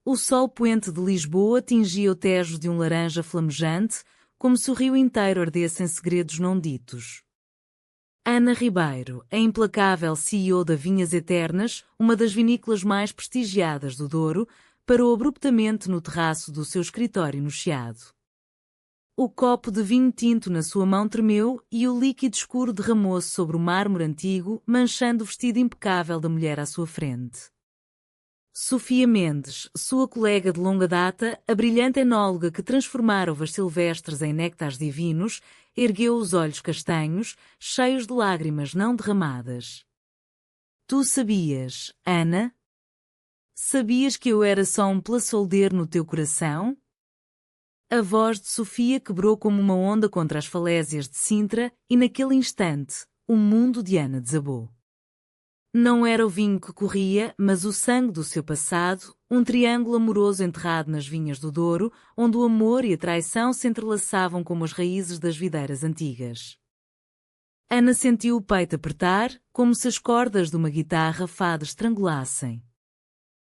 O sol poente de Lisboa tingia o Tejo de um laranja flamejante, como se o rio inteiro ardesse em segredos não ditos. Ana Ribeiro, a implacável CEO da Vinhas Eternas, uma das vinícolas mais prestigiadas do Douro, parou abruptamente no terraço do seu escritório no Chiado. O copo de vinho tinto na sua mão tremeu e o líquido escuro derramou-se sobre o mármore antigo, manchando o vestido impecável da mulher à sua frente. Sofia Mendes, sua colega de longa data, a brilhante enóloga que transformara uvas silvestres em néctares divinos, ergueu os olhos castanhos, cheios de lágrimas não derramadas. Tu sabias, Ana? Sabias que eu era só um placeholder no teu coração? A voz de Sofia quebrou como uma onda contra as falésias de Sintra e naquele instante, o mundo de Ana desabou. Não era o vinho que corria, mas o sangue do seu passado, um triângulo amoroso enterrado nas vinhas do Douro, onde o amor e a traição se entrelaçavam como as raízes das videiras antigas. Ana sentiu o peito apertar, como se as cordas de uma guitarra fada estrangulassem.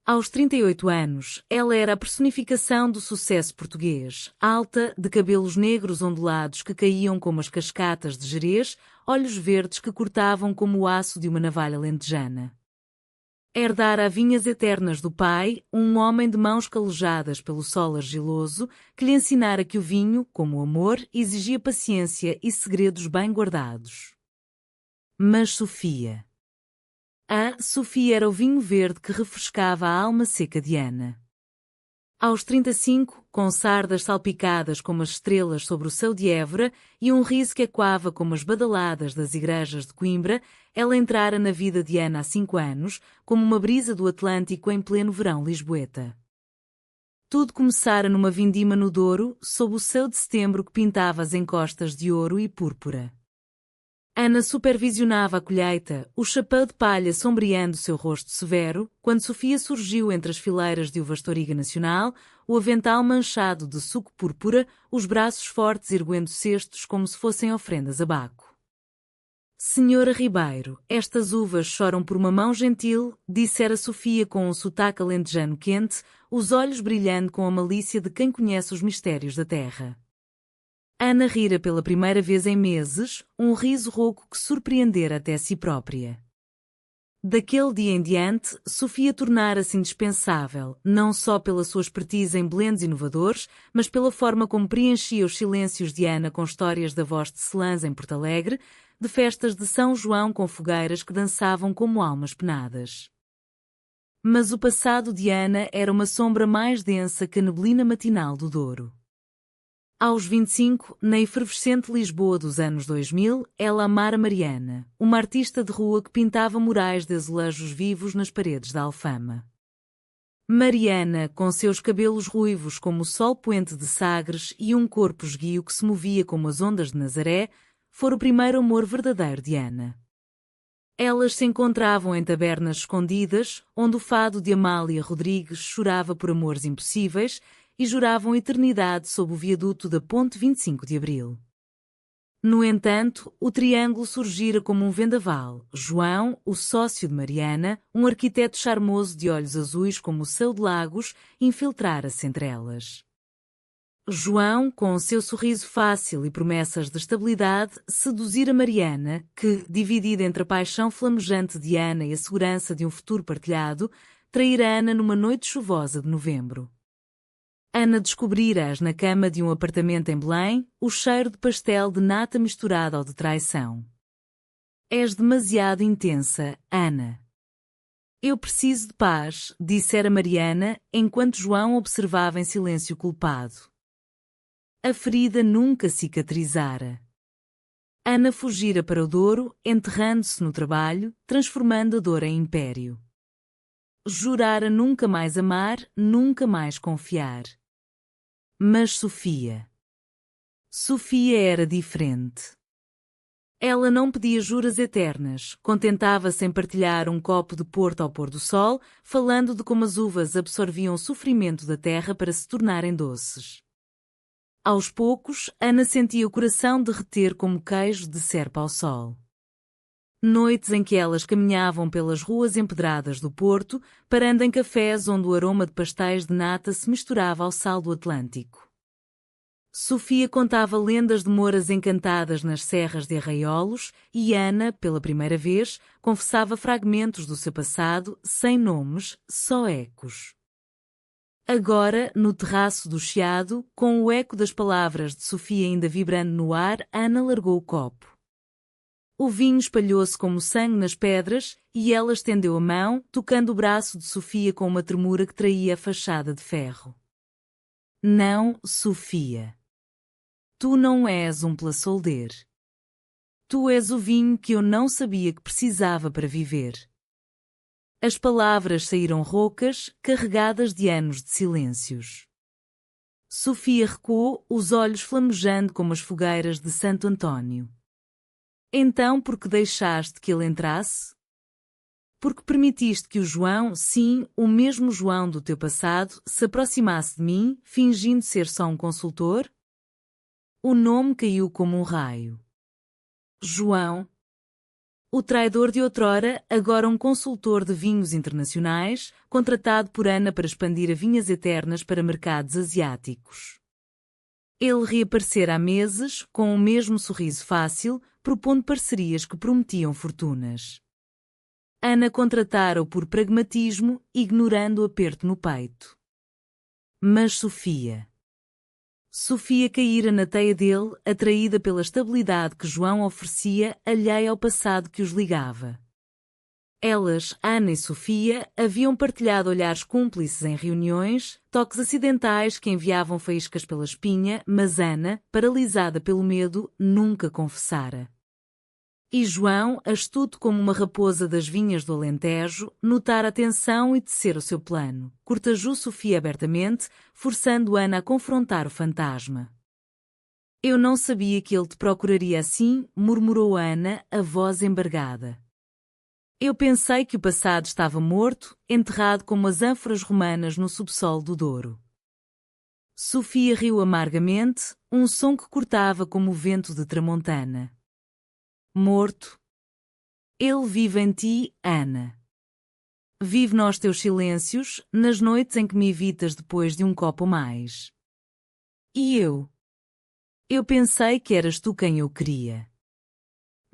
Aos 38 anos, ela era a personificação do sucesso português, alta, de cabelos negros ondulados que caíam como as cascatas de Jerez, olhos verdes que cortavam como o aço de uma navalha lentejana. Herdara a Vinhas Eternas do pai, um homem de mãos calejadas pelo sol argiloso, que lhe ensinara que o vinho, como o amor, exigia paciência e segredos bem guardados. Mas Sofia era o vinho verde que refrescava a alma seca de Ana. Aos 35, com sardas salpicadas como as estrelas sobre o céu de Évora e um riso que ecoava como as badaladas das igrejas de Coimbra, ela entrara na vida de Ana há 5 anos, como uma brisa do Atlântico em pleno verão lisboeta. Tudo começara numa vindima no Douro, sob o céu de setembro que pintava as encostas de ouro e púrpura. Ana supervisionava a colheita, o chapéu de palha sombreando seu rosto severo, quando Sofia surgiu entre as fileiras de uvas Toriga Nacional, o avental manchado de suco púrpura, os braços fortes erguendo cestos como se fossem ofrendas a Baco. Senhora Ribeiro, estas uvas choram por uma mão gentil, dissera Sofia com um sotaque alentejano quente, os olhos brilhando com a malícia de quem conhece os mistérios da terra. Ana rira pela primeira vez em meses, um riso rouco que surpreendera até si própria. Daquele dia em diante, Sofia tornara-se indispensável, não só pela sua expertise em blends inovadores, mas pela forma como preenchia os silêncios de Ana com histórias da voz de Celãs em Porto Alegre, de festas de São João com fogueiras que dançavam como almas penadas. Mas o passado de Ana era uma sombra mais densa que a neblina matinal do Douro. Aos 25, na efervescente Lisboa dos anos 2000, ela amara Mariana, uma artista de rua que pintava murais de azulejos vivos nas paredes da Alfama. Mariana, com seus cabelos ruivos como o sol poente de Sagres e um corpo esguio que se movia como as ondas de Nazaré, fora o primeiro amor verdadeiro de Ana. Elas se encontravam em tabernas escondidas, onde o fado de Amália Rodrigues chorava por amores impossíveis, e juravam eternidade sob o viaduto da Ponte 25 de Abril. No entanto, o triângulo surgira como um vendaval. João, o sócio de Mariana, um arquiteto charmoso de olhos azuis como o céu de Lagos, infiltrara-se entre elas. João, com o seu sorriso fácil e promessas de estabilidade, seduzira Mariana, que, dividida entre a paixão flamejante de Ana e a segurança de um futuro partilhado, traíra Ana numa noite chuvosa de novembro. Ana descobrira-as na cama de um apartamento em Belém, o cheiro de pastel de nata misturado ao de traição. És demasiado intensa, Ana. Eu preciso de paz, dissera Mariana, enquanto João observava em silêncio culpado. A ferida nunca cicatrizara. Ana fugira para o Douro, enterrando-se no trabalho, transformando a dor em império. Jurara nunca mais amar, nunca mais confiar. Mas Sofia era diferente. Ela não pedia juras eternas, contentava-se em partilhar um copo de Porto ao pôr do sol, falando de como as uvas absorviam o sofrimento da terra para se tornarem doces. Aos poucos, Ana sentia o coração derreter como queijo de serpa ao sol. Noites em que elas caminhavam pelas ruas empedradas do Porto, parando em cafés onde o aroma de pastéis de nata se misturava ao sal do Atlântico. Sofia contava lendas de moras encantadas nas serras de Arraiolos e Ana, pela primeira vez, confessava fragmentos do seu passado, sem nomes, só ecos. Agora, no terraço do Chiado, com o eco das palavras de Sofia ainda vibrando no ar, Ana largou o copo. O vinho espalhou-se como sangue nas pedras e ela estendeu a mão, tocando o braço de Sofia com uma tremura que traía a fachada de ferro. Não, Sofia. Tu não és um plaçolder. Tu és o vinho que eu não sabia que precisava para viver. As palavras saíram roucas, carregadas de anos de silêncios. Sofia recuou, os olhos flamejando como as fogueiras de Santo Antônio. Então por que deixaste que ele entrasse? Porque permitiste que o João, sim, o mesmo João do teu passado, se aproximasse de mim, fingindo ser só um consultor? O nome caiu como um raio. João. O traidor de outrora, agora um consultor de vinhos internacionais, contratado por Ana para expandir a Vinhas Eternas para mercados asiáticos. Ele reaparecera há meses, com o mesmo sorriso fácil, propondo parcerias que prometiam fortunas. Ana contratara-o por pragmatismo, ignorando o aperto no peito. Mas Sofia caíra na teia dele, atraída pela estabilidade que João oferecia, alheia ao passado que os ligava. Elas, Ana e Sofia, haviam partilhado olhares cúmplices em reuniões, toques acidentais que enviavam faíscas pela espinha, mas Ana, paralisada pelo medo, nunca confessara. E João, astuto como uma raposa das vinhas do Alentejo, notara a tensão e tecera o seu plano. Cortajou Sofia abertamente, forçando Ana a confrontar o fantasma. Eu não sabia que ele te procuraria assim, murmurou Ana, a voz embargada. Eu pensei que o passado estava morto, enterrado como as ânforas romanas no subsolo do Douro. Sofia riu amargamente, um som que cortava como o vento de tramontana. Morto. Ele vive em ti, Ana. Vive nos teus silêncios, nas noites em que me evitas depois de um copo mais. E eu? Eu pensei que eras tu quem eu queria.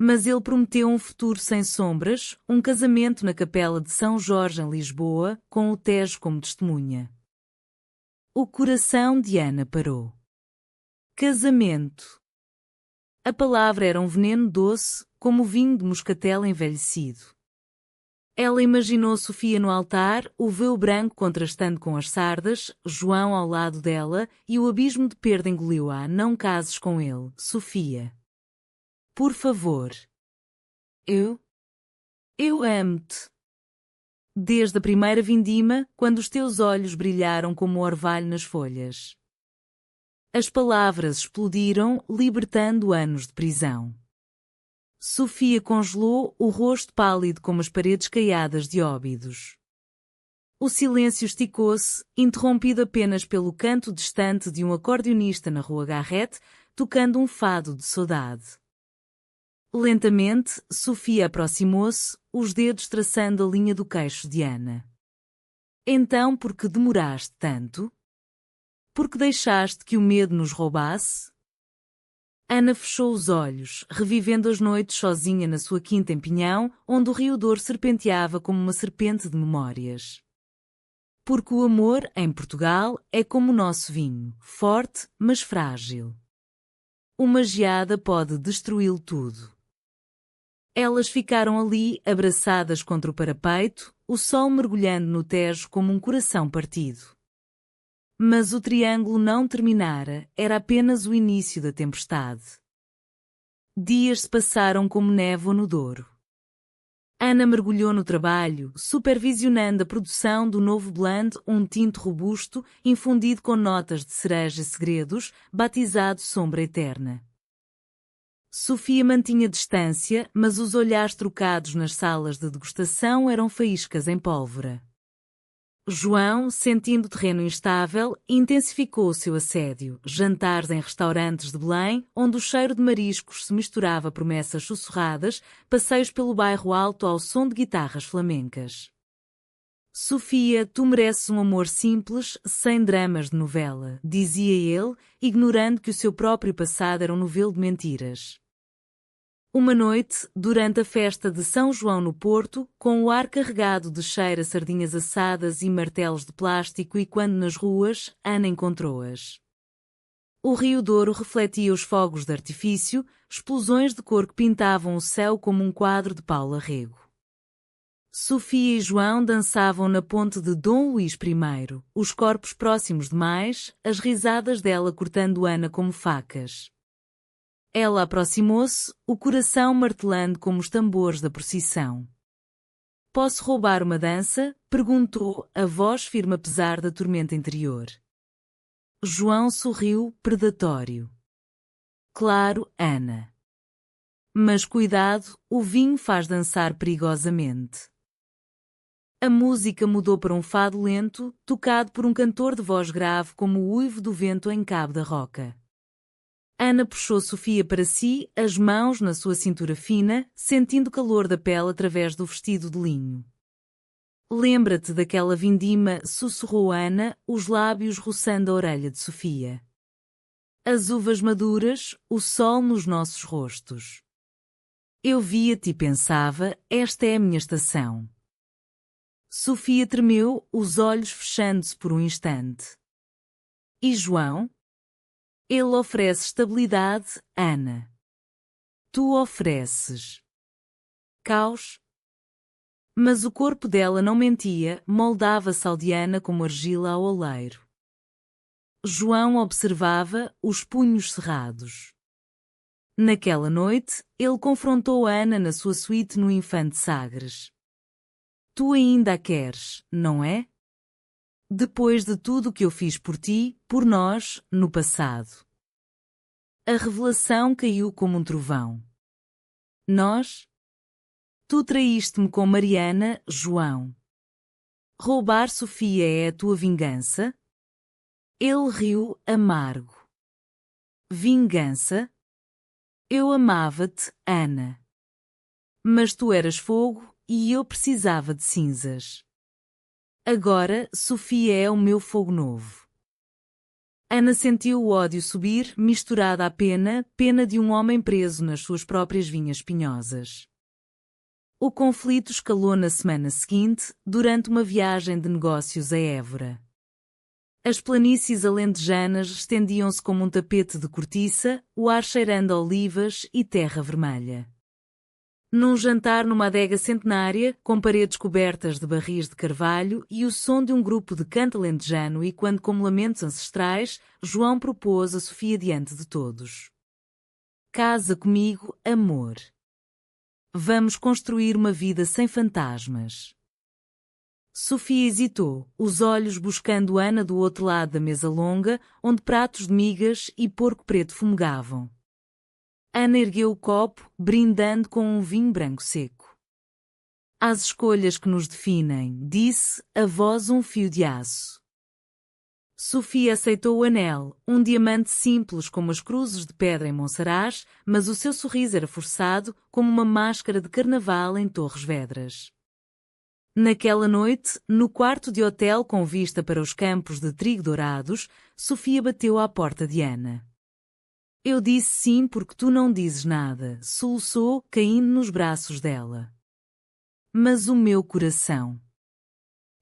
Mas ele prometeu um futuro sem sombras, um casamento na capela de São Jorge em Lisboa, com o Tejo como testemunha. O coração de Ana parou. Casamento. A palavra era um veneno doce, como o vinho de moscatel envelhecido. Ela imaginou Sofia no altar, o véu branco contrastando com as sardas, João ao lado dela, e o abismo de perda engoliu-a. Não cases com ele, Sofia. Por favor. Eu amo-te. Desde a primeira vindima, quando os teus olhos brilharam como o orvalho nas folhas. As palavras explodiram, libertando anos de prisão. Sofia congelou, o rosto pálido como as paredes caiadas de Óbidos. O silêncio esticou-se, interrompido apenas pelo canto distante de um acordeonista na Rua Garrett, tocando um fado de saudade. Lentamente, Sofia aproximou-se, os dedos traçando a linha do queixo de Ana. Então por que demoraste tanto? Por que deixaste que o medo nos roubasse? Ana fechou os olhos, revivendo as noites sozinha na sua quinta em Pinhão, onde o rio Douro serpenteava como uma serpente de memórias. Porque o amor, em Portugal, é como o nosso vinho, forte, mas frágil. Uma geada pode destruí-lo tudo. Elas ficaram ali, abraçadas contra o parapeito, o sol mergulhando no Tejo como um coração partido. Mas o triângulo não terminara, era apenas o início da tempestade. Dias se passaram como névoa no Douro. Ana mergulhou no trabalho, supervisionando a produção do novo blend, um tinto robusto, infundido com notas de cereja e segredos, batizado Sombra Eterna. Sofia mantinha distância, mas os olhares trocados nas salas de degustação eram faíscas em pólvora. João, sentindo o terreno instável, intensificou o seu assédio. Jantares em restaurantes de Belém, onde o cheiro de mariscos se misturava a promessas sussurradas, passeios pelo bairro alto ao som de guitarras flamencas. Sofia, tu mereces um amor simples, sem dramas de novela, dizia ele, ignorando que o seu próprio passado era um novelo de mentiras. Uma noite, durante a festa de São João no Porto, com o ar carregado de cheiro a sardinhas assadas e martelos de plástico e quando nas ruas, Ana encontrou-as. O Rio Douro refletia os fogos de artifício, explosões de cor que pintavam o céu como um quadro de Paula Rego. Sofia e João dançavam na ponte de Dom Luís I, os corpos próximos demais, as risadas dela cortando Ana como facas. Ela aproximou-se, o coração martelando como os tambores da procissão. Posso roubar uma dança? Perguntou, a voz firme apesar da tormenta interior. João sorriu, predatório. Claro, Ana. Mas cuidado, o vinho faz dançar perigosamente. A música mudou para um fado lento, tocado por um cantor de voz grave como o uivo do vento em Cabo da Roca. Ana puxou Sofia para si, as mãos na sua cintura fina, sentindo o calor da pele através do vestido de linho. Lembra-te daquela vindima, sussurrou Ana, os lábios roçando a orelha de Sofia. As uvas maduras, o sol nos nossos rostos. Eu via-te e pensava, esta é a minha estação. Sofia tremeu, os olhos fechando-se por um instante. E João? Ele oferece estabilidade, Ana. Tu ofereces caos. Mas o corpo dela não mentia, moldava-se aldeana como argila ao oleiro. João observava, os punhos cerrados. Naquela noite, ele confrontou Ana na sua suíte no Infante Sagres. Tu ainda a queres, não é? Depois de tudo o que eu fiz por ti, por nós, no passado. A revelação caiu como um trovão. Nós? Tu traíste-me com Mariana, João. Roubar Sofia é a tua vingança? Ele riu, amargo. Vingança? Eu amava-te, Ana. Mas tu eras fogo, e eu precisava de cinzas. Agora, Sofia é o meu fogo novo. Ana sentiu o ódio subir, misturada à pena de um homem preso nas suas próprias vinhas espinhosas. O conflito escalou na semana seguinte, durante uma viagem de negócios a Évora. As planícies alentejanas estendiam-se como um tapete de cortiça, o ar cheirando a olivas e terra vermelha. Num jantar numa adega centenária, com paredes cobertas de barris de carvalho e o som de um grupo de canto alentejano e quando como lamentos ancestrais, João propôs a Sofia diante de todos. Casa comigo, amor. Vamos construir uma vida sem fantasmas. Sofia hesitou, os olhos buscando Ana do outro lado da mesa longa, onde pratos de migas e porco preto fumegavam. Ana ergueu o copo, brindando com um vinho branco seco. As escolhas que nos definem, disse, a voz um fio de aço. Sofia aceitou o anel, um diamante simples como as cruzes de pedra em Monsaraz, mas o seu sorriso era forçado, como uma máscara de carnaval em Torres Vedras. Naquela noite, no quarto de hotel com vista para os campos de trigo dourados, Sofia bateu à porta de Ana. Eu disse sim porque tu não dizes nada, soluçou, caindo nos braços dela. Mas o meu coração.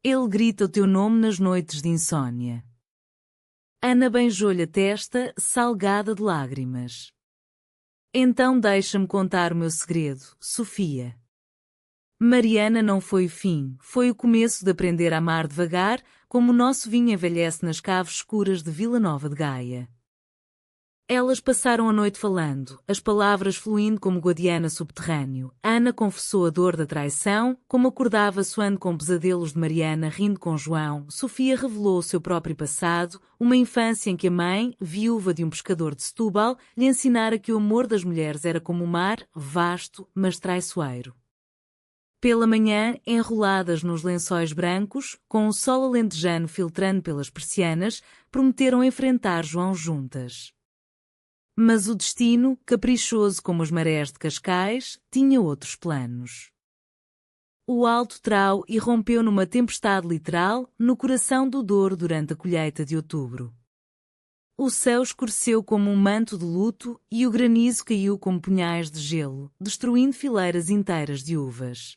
Ele grita o teu nome nas noites de insônia. Ana beijou-lhe a testa, salgada de lágrimas. Então deixa-me contar o meu segredo, Sofia. Mariana não foi o fim, foi o começo de aprender a amar devagar, como o nosso vinho envelhece nas caves escuras de Vila Nova de Gaia. Elas passaram a noite falando, as palavras fluindo como Guadiana subterrâneo. Ana confessou a dor da traição, como acordava soando com pesadelos de Mariana rindo com João. Sofia revelou o seu próprio passado, uma infância em que a mãe, viúva de um pescador de Setúbal, lhe ensinara que o amor das mulheres era como o mar, vasto, mas traiçoeiro. Pela manhã, enroladas nos lençóis brancos, com o sol alentejano filtrando pelas persianas, prometeram enfrentar João juntas. Mas o destino, caprichoso como as marés de Cascais, tinha outros planos. O alto trau irrompeu numa tempestade literal no coração do Douro durante a colheita de outubro. O céu escureceu como um manto de luto e o granizo caiu como punhais de gelo, destruindo fileiras inteiras de uvas.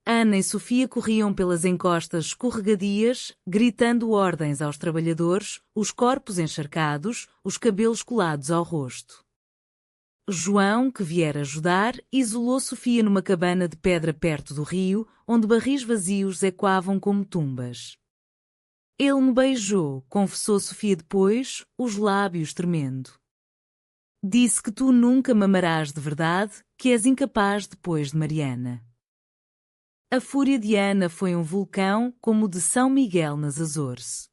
Ana e Sofia corriam pelas encostas escorregadias, gritando ordens aos trabalhadores, os corpos encharcados, os cabelos colados ao rosto. João, que viera ajudar, isolou Sofia numa cabana de pedra perto do rio, onde barris vazios ecoavam como tumbas. Ele me beijou, confessou Sofia depois, os lábios tremendo. Disse que tu nunca me amarás de verdade, que és incapaz depois de Mariana. A fúria de Ana foi um vulcão como o de São Miguel nas Açores.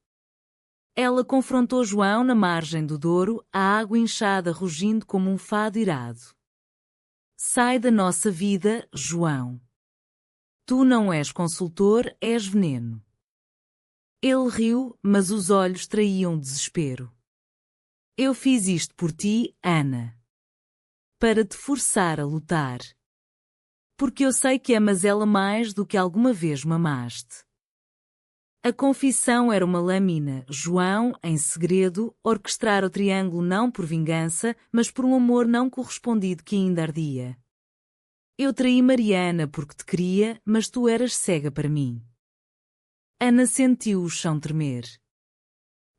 Ela confrontou João na margem do Douro, a água inchada rugindo como um fado irado. Sai da nossa vida, João. Tu não és consultor, és veneno. Ele riu, mas os olhos traíam desespero. Eu fiz isto por ti, Ana. Para te forçar a lutar. Porque eu sei que amas ela mais do que alguma vez me amaste. A confissão era uma lâmina. João, em segredo, orquestrara o triângulo não por vingança, mas por um amor não correspondido que ainda ardia. Eu traí Mariana porque te queria, mas tu eras cega para mim. Ana sentiu o chão tremer.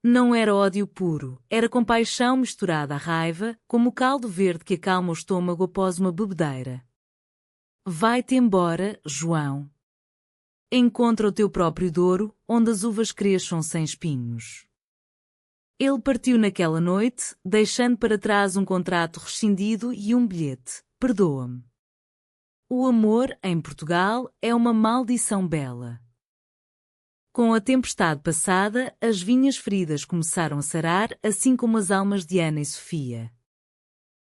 Não era ódio puro, era compaixão misturada à raiva, como o caldo verde que acalma o estômago após uma bebedeira. Vai-te embora, João. Encontra o teu próprio Douro, onde as uvas cresçam sem espinhos. Ele partiu naquela noite, deixando para trás um contrato rescindido e um bilhete: perdoa-me. O amor, em Portugal, é uma maldição bela. Com a tempestade passada, as vinhas feridas começaram a sarar, assim como as almas de Ana e Sofia.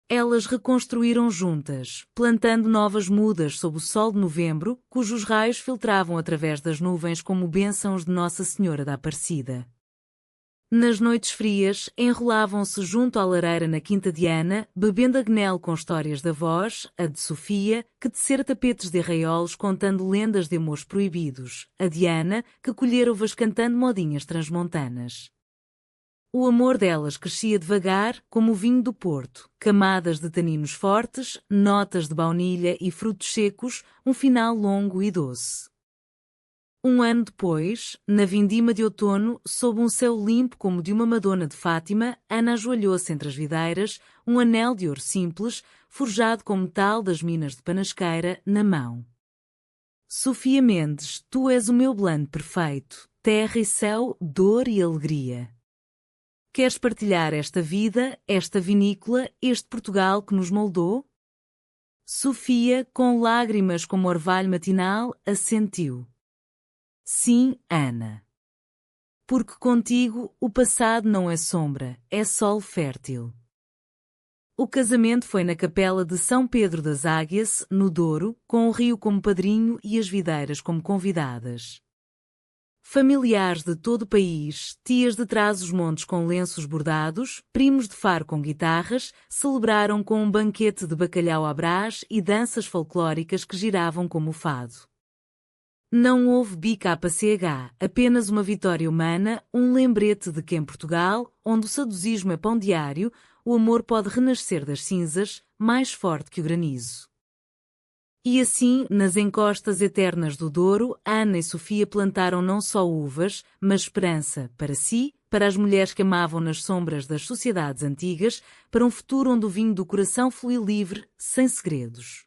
Elas reconstruíram juntas, plantando novas mudas sob o sol de novembro, cujos raios filtravam através das nuvens como bênçãos de Nossa Senhora da Aparecida. Nas noites frias, enrolavam-se junto à lareira na quinta de Ana, bebendo agnel com histórias de avós, a de Sofia, que tecera tapetes de arraiolos contando lendas de amores proibidos, a de Ana, que colhera uvas cantando modinhas transmontanas. O amor delas crescia devagar, como o vinho do Porto, camadas de taninos fortes, notas de baunilha e frutos secos, um final longo e doce. Um ano depois, na vindima de outono, sob um céu limpo como de uma Madonna de Fátima, Ana ajoelhou-se entre as videiras, um anel de ouro simples, forjado com metal das minas de Panasqueira, na mão. Sofia Mendes, tu és o meu blando perfeito, terra e céu, dor e alegria. Queres partilhar esta vida, esta vinícola, este Portugal que nos moldou? Sofia, com lágrimas como orvalho matinal, assentiu. Sim, Ana. Porque contigo o passado não é sombra, é sol fértil. O casamento foi na capela de São Pedro das Águias, no Douro, com o rio como padrinho e as videiras como convidadas. Familiares de todo o país, tias de Trás-os-Montes com lenços bordados, primos de Faro com guitarras, celebraram com um banquete de bacalhau à brás e danças folclóricas que giravam como o fado. Não houve BKCH, apenas uma vitória humana, um lembrete de que em Portugal, onde o saudosismo é pão diário, o amor pode renascer das cinzas, mais forte que o granizo. E assim, nas encostas eternas do Douro, Ana e Sofia plantaram não só uvas, mas esperança, para si, para as mulheres que amavam nas sombras das sociedades antigas, para um futuro onde o vinho do coração flui livre, sem segredos.